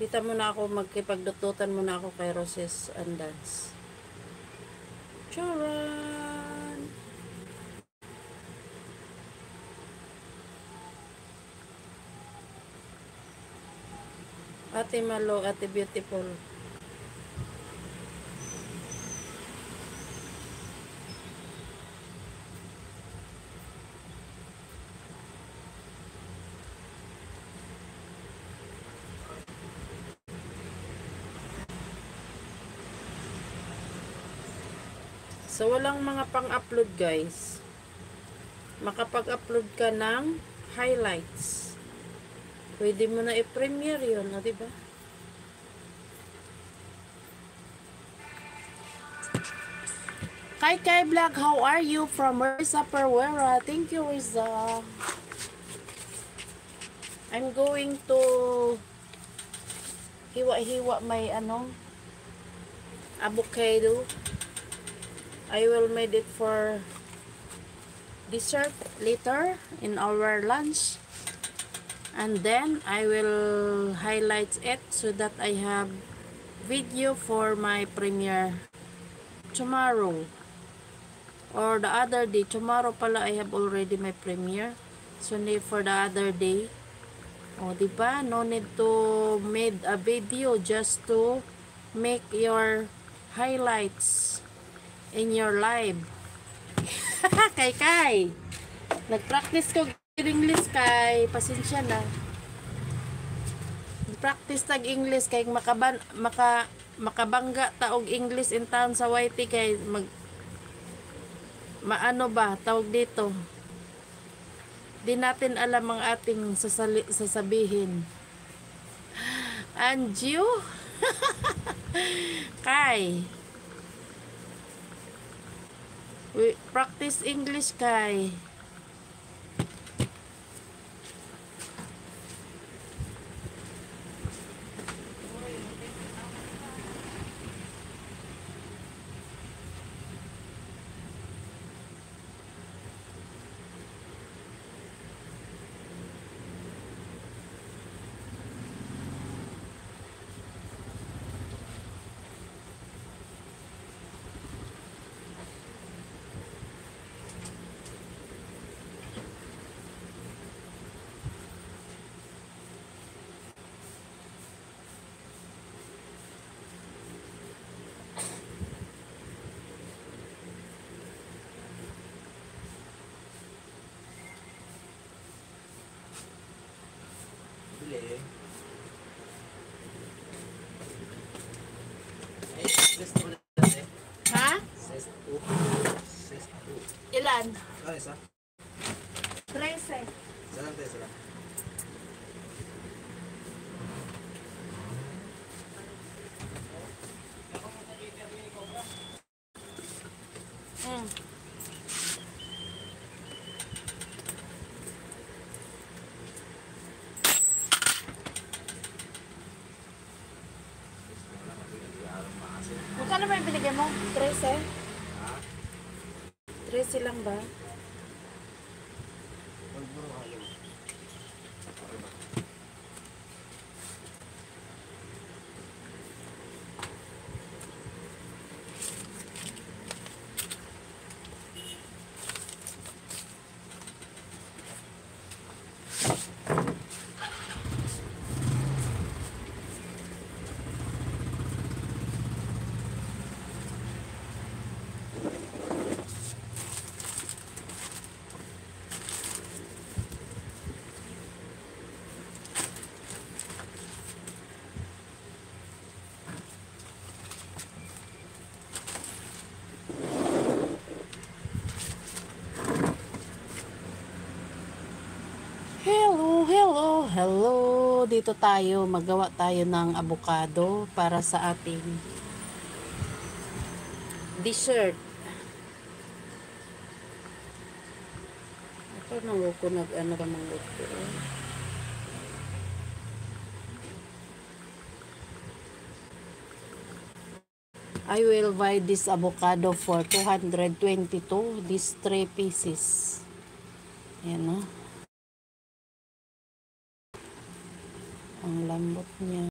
Kita mo na ako, magkipagdututan mo na ako kay Roses and Dance. Charan! Ate Malo, Ate Beautiful. So, walang mga pang-upload guys. Makapag-upload ka ng highlights. Pwede mo na i-premiere yun, no, diba? Kai Vlog, how are you? From Riza Perwera. Thank you, Riza. I'm going to hiwa-hiwa may avocado. I will make it for dessert later in our lunch, and then I will highlight it so that I have video for my premiere tomorrow or the other day. Tomorrow pala I have already my premiere, so need for the other day. O diba, no need to make a video just to make your highlights in your live. Kay nagpractice ko English kay, pasensya na. Practice tag English kay makabangga taog English in town sa YT kay maano ba tawag dito. Di natin alam ang ating sasabihin. Anju? Kay we practice English kay. Ha? Ilan? 13. Magkano ba yung binigay mo? 13? 13 lang ba? Hello, dito tayo, magawa tayo ng avocado para sa ating dessert. Ako nang ko nag-ano ka mga ito. I will buy this avocado for 222, these 3 pieces. Ayan o. Ang lambot niya.